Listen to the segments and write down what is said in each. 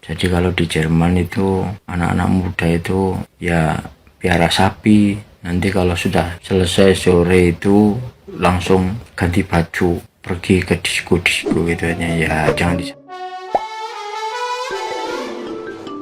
Jadi kalau di Jerman itu anak-anak muda itu ya piara sapi. Nanti kalau sudah selesai sore itu langsung ganti baju pergi ke disko-disko gitu ya, jangan di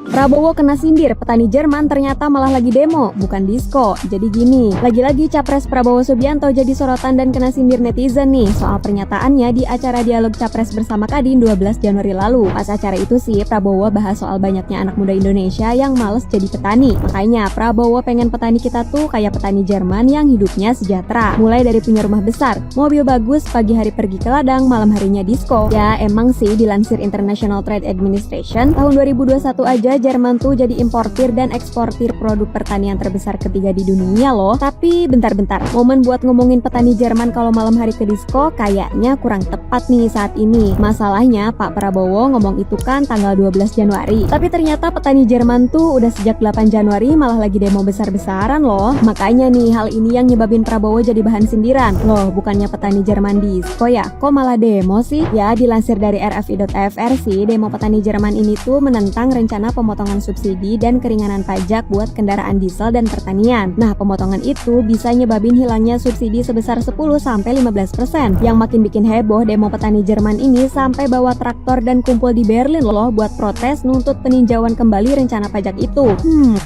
Prabowo kena sindir, petani Jerman ternyata malah lagi demo, bukan disko. Jadi gini, lagi-lagi Capres Prabowo Subianto jadi sorotan dan kena sindir netizen nih soal pernyataannya di acara dialog Capres bersama Kadin 12 Januari lalu. Pas acara itu sih, Prabowo bahas soal banyaknya anak muda Indonesia yang males jadi petani. Makanya Prabowo pengen petani kita tuh kayak petani Jerman yang hidupnya sejahtera. Mulai dari punya rumah besar, mobil bagus, pagi hari pergi ke ladang, malam harinya disko. Ya emang sih dilansir International Trade Administration, tahun 2021 aja Jerman tuh jadi importir dan eksportir produk pertanian terbesar ketiga di dunia loh. Tapi bentar-bentar, momen buat ngomongin petani Jerman kalau malam hari ke disko kayaknya kurang tepat nih saat ini. Masalahnya Pak Prabowo ngomong itu kan tanggal 12 Januari. Tapi ternyata petani Jerman tuh udah sejak 8 Januari malah lagi demo besar-besaran loh. Makanya nih hal ini yang nyebabin Prabowo jadi bahan sindiran. Loh, bukannya petani Jerman disko ya? Kok malah demo sih? Ya dilansir dari RFI.fr sih, demo petani Jerman ini tuh menentang rencana pemotongan subsidi dan keringanan pajak buat kendaraan diesel dan pertanian. Nah, pemotongan itu bisa nyebabin hilangnya subsidi sebesar 10-15%. Yang makin bikin heboh, demo petani Jerman ini sampai bawa traktor dan kumpul di Berlin loh buat protes nuntut peninjauan kembali rencana pajak itu.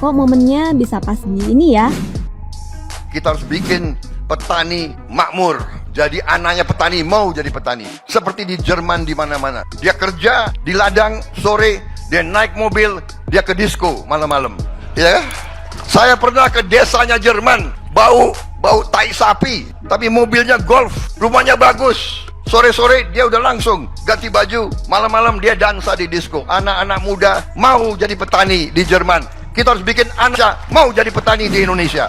Kok momennya bisa pas gini ya? Kita harus bikin petani makmur. Jadi anaknya petani mau jadi petani. Seperti di Jerman di mana-mana. Dia kerja di ladang sore, dia naik mobil, dia ke disko malam-malam. Ya, saya pernah ke desanya Jerman, bau tai sapi, tapi mobilnya Golf, rumahnya bagus. Sore-sore dia udah langsung ganti baju, malam-malam dia dansa di disko. Anak-anak muda mau jadi petani di Jerman. Kita harus bikin anak mau jadi petani di Indonesia.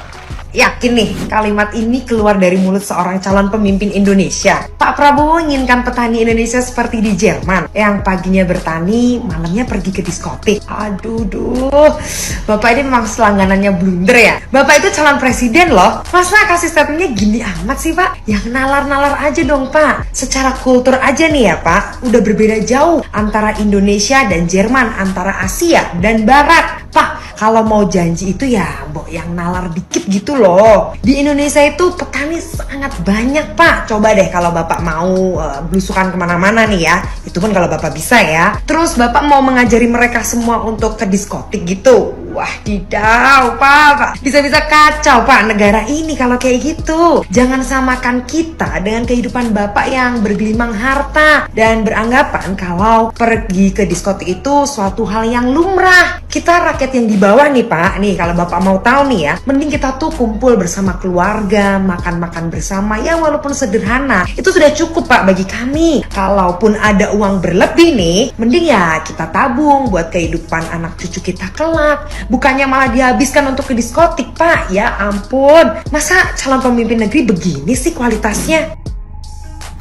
Yakin nih kalimat ini keluar dari mulut seorang calon pemimpin Indonesia. Pak Prabowo inginkan petani Indonesia seperti di Jerman, yang paginya bertani, malamnya pergi ke diskotik. Aduh, Bapak ini memang selangganannya blunder ya. Bapak itu calon presiden loh. Masa kasih statementnya gini amat sih Pak? Yang nalar-nalar aja dong Pak. Secara kultur aja nih ya Pak, udah berbeda jauh antara Indonesia dan Jerman, antara Asia dan Barat. Pak, kalau mau janji itu ya mbok yang nalar dikit gitu loh. Di Indonesia itu petani sangat banyak Pak. Coba deh kalau Bapak mau belusukan kemana-mana nih ya, itu pun kalau Bapak bisa ya. Terus Bapak mau mengajari mereka semua untuk ke diskotik gitu. Wah didau Pak. Bisa-bisa kacau Pak negara ini kalau kayak gitu. Jangan samakan kita dengan kehidupan Bapak yang bergelimang harta dan beranggapan kalau pergi ke diskotik itu suatu hal yang lumrah. Kita rakyat yang di bawah nih Pak. Nih kalau Bapak mau tahu nih ya, mending kita tuh kumpul bersama keluarga, makan-makan bersama ya walaupun sederhana. Itu sudah cukup Pak bagi kami. Kalaupun ada uang berlebih nih, mending ya kita tabung buat kehidupan anak cucu kita kelak. Bukannya malah dihabiskan untuk ke diskotik Pak. Ya ampun, masa calon pemimpin negeri begini sih kualitasnya?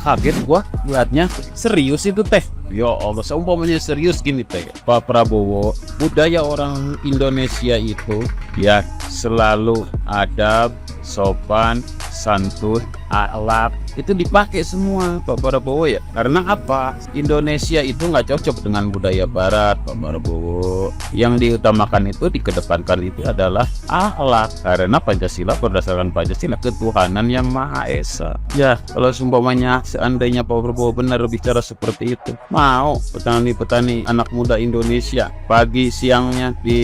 Kaget gua liatnya, serius itu teh. Ya Allah, seumpamanya serius gini teh, Pak Prabowo, budaya orang Indonesia itu ya selalu adab, sopan, santun, akhlak itu dipakai semua Pak Prabowo ya. Karena apa? Indonesia itu nggak cocok dengan budaya Barat Pak Prabowo. Yang diutamakan itu, dikedepankan itu adalah akhlak. Karena Pancasila berdasarkan Pancasila ketuhanan yang Maha Esa. Ya kalau seumpamanya seandainya Pak Prabowo benar bicara seperti itu, mau petani-petani anak muda Indonesia pagi siangnya di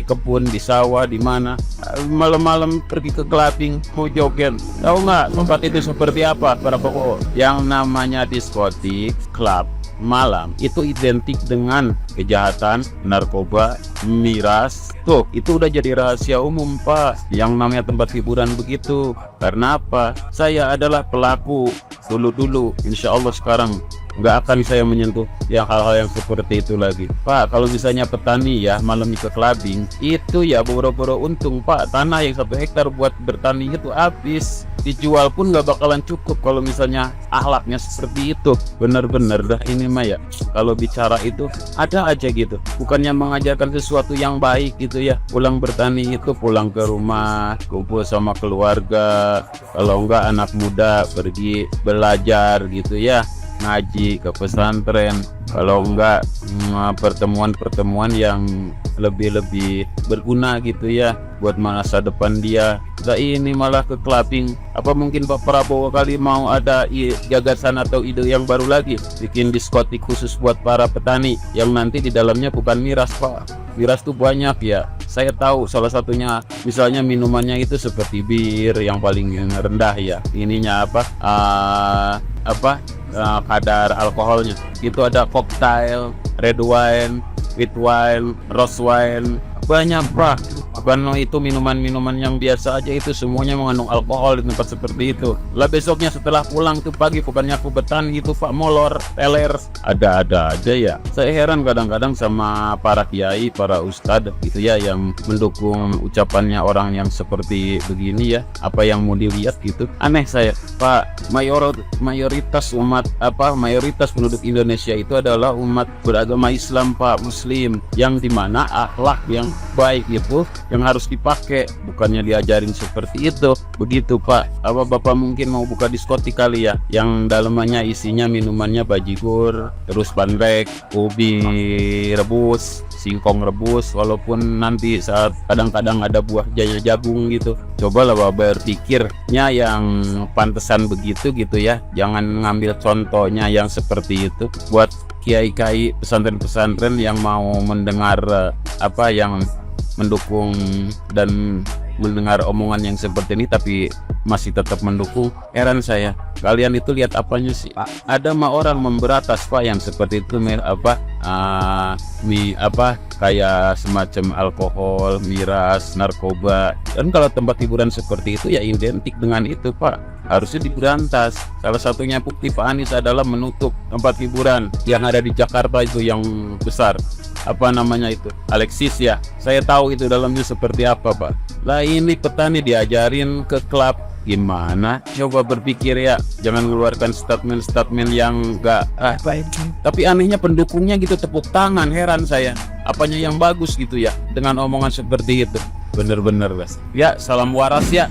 kebun, di sawah, di mana, malam-malam pergi ke clubbing mau joget. Tahu nggak tempat itu seperti apa para Prabowo? Yang namanya diskotik, klub malam itu identik dengan kejahatan, narkoba, miras. Tuh, itu udah jadi rahasia umum Pak. Yang namanya tempat hiburan begitu. Karena apa? Saya adalah pelaku dulu. Insya Allah sekarang nggak akan saya menyentuh yang hal-hal yang seperti itu lagi Pak. Kalau misalnya petani ya malam ke clubbing, itu ya boro-boro untung Pak. Tanah yang 1 hektar buat bertani itu habis, dijual pun nggak bakalan cukup kalau misalnya akhlaknya seperti itu. Bener-bener dah ini mah ya, kalau bicara itu ada aja gitu, bukannya mengajarkan sesuatu yang baik gitu ya. Pulang bertani itu pulang ke rumah, kumpul sama keluarga, kalau enggak anak muda pergi belajar gitu ya, ngaji ke pesantren. kalau enggak pertemuan-pertemuan yang lebih berguna gitu ya buat masa depan dia. Nah, ini malah ke clubbing. Apa mungkin Pak Prabowo kali mau ada gagasan atau ide yang baru lagi, bikin diskotik khusus buat para petani yang nanti di dalamnya bukan miras, Pak. Miras tuh banyak ya. Saya tahu salah satunya misalnya minumannya itu seperti bir yang paling rendah ya. Ininya kadar alkoholnya. Itu ada cocktail, red wine, white wine, rose wine, banyak Pak. Bukan itu minuman-minuman yang biasa aja, itu semuanya mengandung alkohol di tempat seperti itu. Lah besoknya setelah pulang tuh pagi, bukannya aku bertani itu Pak, molor, teler, ada-ada aja ya. Saya heran kadang-kadang sama para kiai, para ustadz gitu ya, yang mendukung ucapannya orang yang seperti begini ya. Apa yang mau dilihat gitu, aneh saya Pak. Mayoritas penduduk Indonesia itu adalah umat beragama Islam Pak, Muslim, yang dimana akhlak yang baik itu yang harus dipakai, bukannya diajarin seperti itu. Begitu Pak. Apa Bapak mungkin mau buka diskotik kali ya, yang dalamnya isinya minumannya bajigur, terus bandrek, ubi rebus, singkong rebus, walaupun nanti saat kadang-kadang ada buah jagung gitu. Cobalah Bapak berpikirnya yang pantesan begitu gitu ya. Jangan ngambil contohnya yang seperti itu buat kiai-kiai pesantren-pesantren yang mau mendengar yang mendukung dan mendengar omongan yang seperti ini tapi masih tetap mendukung. Heran saya, kalian itu lihat apanya sih Pak? Ada mah orang memberatas Pak yang seperti itu, kayak semacam alkohol, miras, narkoba. Dan kalau tempat hiburan seperti itu ya identik dengan itu Pak, harusnya diberantas. Salah satunya bukti Pak Anies adalah menutup tempat hiburan yang ada di Jakarta itu yang besar. Apa namanya itu? Alexis ya. Saya tahu itu dalamnya seperti apa Pak. Lah ini petani diajarin ke klub. Gimana? Coba berpikir ya. Jangan mengeluarkan statement-statement yang enggak tapi anehnya pendukungnya gitu tepuk tangan. Heran saya. Apanya yang bagus gitu ya dengan omongan seperti itu. Bener-bener guys. Ya, salam waras ya.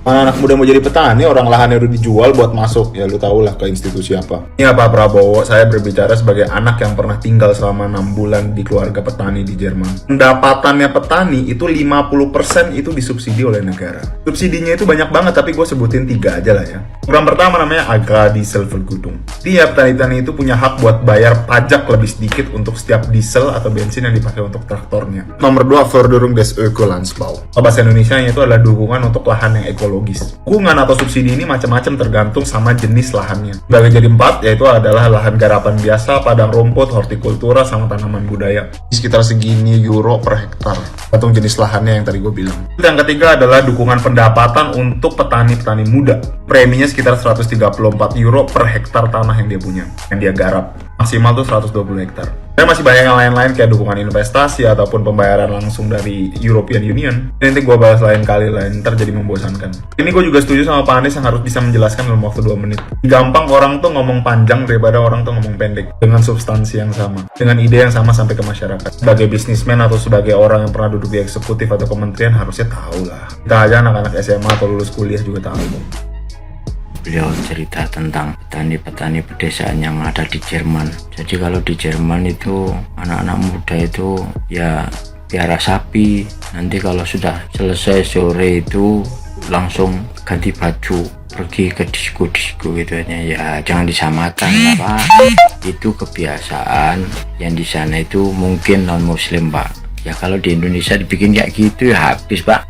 Mana anak muda mau jadi petani, orang lahannya udah dijual buat masuk, ya lu tau lah ke institusi apa. Ini Pak Prabowo, saya berbicara sebagai anak yang pernah tinggal selama 6 bulan di keluarga petani di Jerman. Pendapatannya petani itu 50% itu disubsidi oleh negara. Subsidinya itu banyak banget, tapi gue sebutin 3 aja lah ya. Program pertama namanya Agrardieselvergütung. Dia petani-petani itu punya hak buat bayar pajak lebih sedikit untuk setiap diesel atau bensin yang dipakai untuk traktornya. Nomor 2, Förderung des Ökolandsbau. Bahasa Indonesianya itu adalah dukungan untuk lahan yang ekologis. Dukungan atau subsidi ini macam-macam tergantung sama jenis lahannya. Bagi jadi 4, yaitu adalah lahan garapan biasa, padang rumput, hortikultura, sama tanaman budaya. Sekitar segini euro per hektar, tergantung jenis lahannya yang tadi gue bilang. Yang ketiga adalah dukungan pendapatan untuk petani-petani muda. Preminya sekitar 134 euro per hektar tanah yang dia punya, yang dia garap. Maksimal tuh 120 hektar. Dan masih banyak yang lain-lain kayak dukungan investasi ataupun pembayaran langsung dari European Union. Ini nanti gue bahas lain kali lah, ntar jadi membosankan. Ini gue juga setuju sama Pak Anies yang harus bisa menjelaskan dalam waktu 2 menit. Gampang orang tuh ngomong panjang daripada orang tuh ngomong pendek. Dengan substansi yang sama, dengan ide yang sama sampai ke masyarakat. Sebagai bisnismen atau sebagai orang yang pernah duduk di eksekutif atau kementerian harusnya tahu lah. Kita aja anak-anak SMA atau lulus kuliah juga tahu. Beliau cerita tentang petani-petani pedesaan yang ada di Jerman. Jadi kalau di Jerman itu anak-anak muda itu ya piara sapi. Nanti kalau sudah selesai sore itu langsung ganti baju pergi ke disko-disko gitu ya. Jangan disamakan lah Pak. Itu kebiasaan yang di sana itu mungkin non muslim Pak. Ya kalau di Indonesia dibikin kayak gitu ya habis Pak.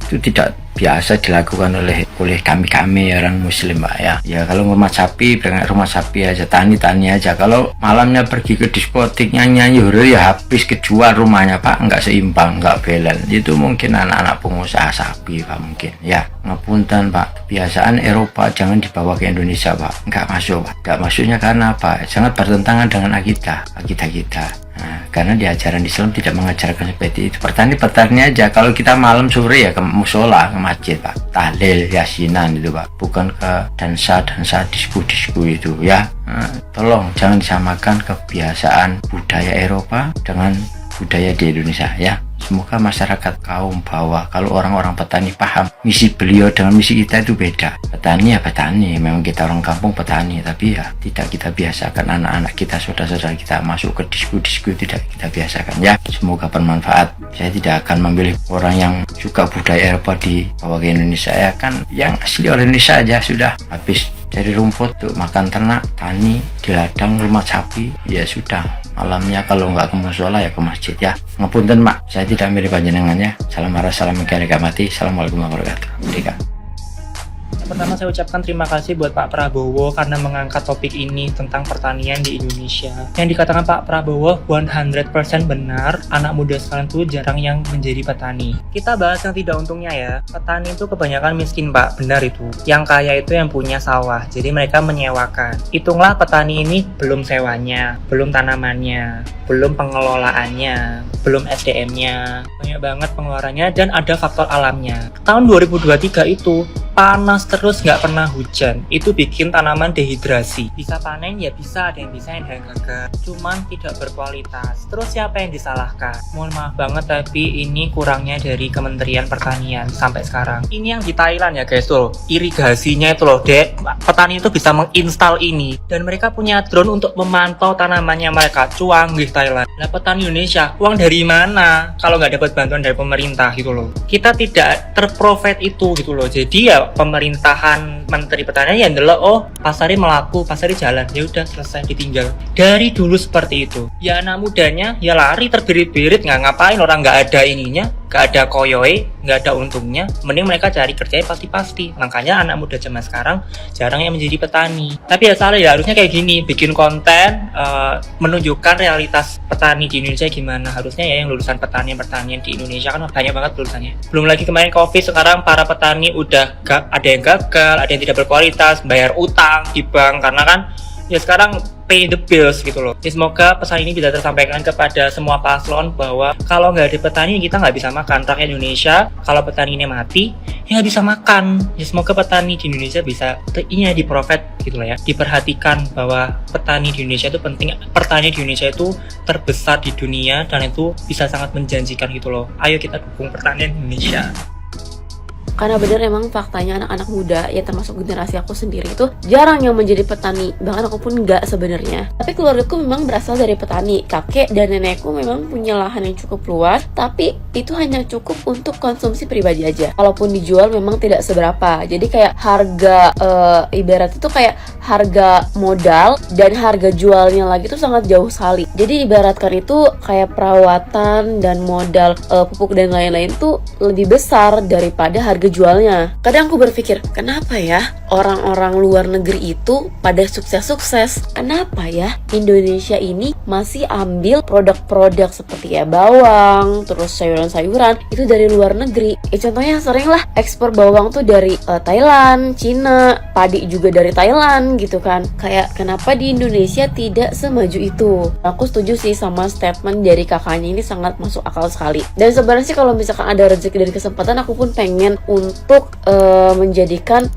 Itu tidak biasa dilakukan oleh kami orang muslim Pak ya. Ya kalau rumah sapi, rumah sapi aja, tani aja. Kalau malamnya pergi ke diskotik nyanyi ya habis kejual rumahnya Pak, nggak seimbang, nggak balance. Itu mungkin anak-anak pengusaha sapi Pak mungkin. Ya ngapunten Pak, kebiasaan Eropa jangan dibawa ke Indonesia Pak, nggak masuk Pak. Nggak masuknya karena apa? Sangat bertentangan dengan akidah kita. Nah, karena di ajaran Islam tidak mengajarkan seperti itu. Petani aja. Kalau kita malam sore ya ke musola, ke masjid Pak, tahlil, yasinan itu Pak, bukan ke dansa disku itu ya. Nah, tolong jangan disamakan kebiasaan budaya Eropa dengan budaya di Indonesia ya. semoga masyarakat kaum bawah, kalau orang-orang petani paham misi beliau dengan misi kita itu beda. Petani ya petani, memang kita orang kampung petani, tapi ya tidak kita biasakan anak-anak kita, saudara-saudara kita masuk ke disku-disku, tidak kita biasakan ya. Semoga bermanfaat. Saya tidak akan memilih orang yang suka budaya Eropa dibawa ke Indonesia, ya kan yang asli orang Indonesia aja sudah. Habis dari rumput untuk makan ternak, tani, di ladang rumah sapi, ya sudah. Malamnya kalau nggak ke musola ya ke masjid ya. Ngapunten mak, saya tidak milih panjenengannya. Salam marah, salam mati. Assalamualaikum warahmatullahi wabarakatuh. Pertama saya ucapkan terima kasih buat Pak Prabowo karena mengangkat topik ini tentang pertanian di Indonesia. Yang dikatakan Pak Prabowo 100% benar, anak muda sekarang tuh jarang yang menjadi petani. Kita bahas yang tidak untungnya ya. Petani itu kebanyakan miskin Pak, benar itu. Yang kaya itu yang punya sawah, jadi mereka menyewakan. Hitunglah petani ini belum sewanya, belum tanamannya, belum pengelolaannya, belum SDM-nya. Banyak banget pengeluarannya dan ada faktor alamnya. Tahun 2023 itu panas terus, nggak pernah hujan. Itu bikin tanaman dehidrasi. Bisa panen ya bisa, ada yang bisa, yang gagal. Cuman tidak berkualitas. Terus siapa yang disalahkan? Mohon maaf banget tapi ini kurangnya dari Kementerian Pertanian sampai sekarang. Ini yang di Thailand ya guys tuh, irigasinya itu loh dek. Petani itu bisa menginstal ini. Dan mereka punya drone untuk memantau tanamannya mereka. Cuanggih Thailand. Nah petani Indonesia, uang dari mana? Kalau nggak dapat bantuan dari pemerintah gitu loh. Kita tidak terprovide itu gitu loh. Jadi ya pemerintahan Menteri Pertanian ya ndelok, oh pasarnya melaku, pasarnya jalan, ya udah selesai ditinggal. Dari dulu seperti itu. Ya anak mudanya ya lari terbirit-birit, nggak ngapain, orang nggak ada ininya, nggak ada koyoe, nggak ada untungnya. Mending mereka cari kerjanya pasti-pasti. Makanya anak muda zaman sekarang jarang yang menjadi petani. Tapi ya salah ya, harusnya kayak gini, bikin konten menunjukkan realitas petani di Indonesia gimana. Harusnya ya yang lulusan pertanian di Indonesia kan banyak banget lulusannya. Belum lagi kemarin Covid, sekarang para petani udah ada yang gagal, ada yang tidak berkualitas, bayar utang di bank karena kan ya sekarang pay the bills gitu loh. Ya, semoga pesan ini bisa tersampaikan kepada semua paslon bahwa kalau nggak ada petani kita nggak bisa makan. Rakyat Indonesia kalau petani ini mati ya nggak bisa makan. Ya semoga petani di Indonesia bisa ini ya di-provide gitu loh ya, diperhatikan bahwa petani di Indonesia itu penting. Pertanian di Indonesia itu terbesar di dunia dan itu bisa sangat menjanjikan gitu loh. Ayo kita dukung pertanian Indonesia. Karena bener emang faktanya anak-anak muda ya termasuk generasi aku sendiri itu jarang yang menjadi petani, bahkan aku pun enggak sebenarnya. Tapi keluargaku memang berasal dari petani. Kakek dan nenekku memang punya lahan yang cukup luas, tapi itu hanya cukup untuk konsumsi pribadi aja. Kalaupun dijual memang tidak seberapa. Jadi kayak harga ibarat itu kayak harga modal dan harga jualnya lagi tuh sangat jauh sekali. Jadi ibaratkan itu kayak perawatan dan modal pupuk dan lain-lain tuh lebih besar daripada harga jualnya. Kadang aku berpikir, kenapa ya orang-orang luar negeri itu pada sukses-sukses? Kenapa ya Indonesia ini masih ambil produk-produk seperti ya bawang, terus sayuran-sayuran itu dari luar negeri? Contohnya sering lah ekspor bawang tuh dari Thailand, Cina, padi juga dari Thailand gitu kan. Kayak kenapa di Indonesia tidak semaju itu? Aku setuju sih sama statement dari kakaknya, ini sangat masuk akal sekali. Dan sebenarnya sih kalau misalkan ada rezeki dan kesempatan, aku pun pengen untuk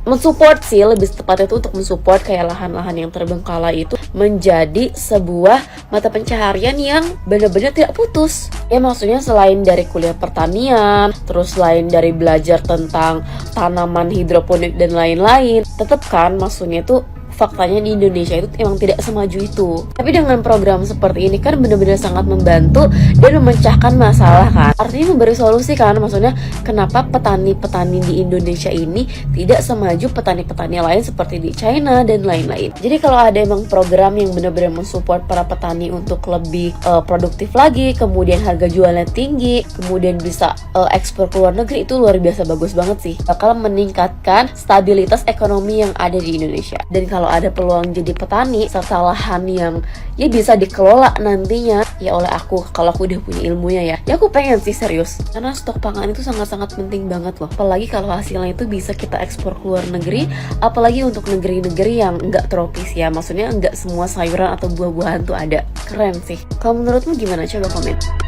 mensupport sih, lebih tepatnya itu untuk mensupport kayak lahan-lahan yang terbengkalai itu menjadi sebuah mata pencaharian yang benar-benar tidak putus. Ya maksudnya selain dari kuliah pertanian, terus selain dari belajar tentang tanaman hidroponik dan lain-lain, tetap kan maksudnya itu faktanya di Indonesia itu emang tidak semaju itu. Tapi dengan program seperti ini kan benar-benar sangat membantu dan memecahkan masalah kan. Artinya memberi solusi kan, maksudnya kenapa petani-petani di Indonesia ini tidak semaju petani-petani lain seperti di China dan lain-lain. Jadi kalau ada emang program yang benar-benar mensupport para petani untuk lebih produktif lagi, kemudian harga jualnya tinggi, kemudian bisa ekspor ke luar negeri, itu luar biasa bagus banget sih. Bakal meningkatkan stabilitas ekonomi yang ada di Indonesia. Dan kalau ada peluang jadi petani serta lahan yang ya bisa dikelola nantinya ya oleh aku, kalau aku udah punya ilmunya ya aku pengen sih serius, karena stok pangan itu sangat-sangat penting banget loh. Apalagi kalau hasilnya itu bisa kita ekspor ke luar negeri, apalagi untuk negeri-negeri yang enggak tropis ya, maksudnya enggak semua sayuran atau buah-buahan tuh ada. Keren sih. Kalau menurutmu gimana? Coba komen.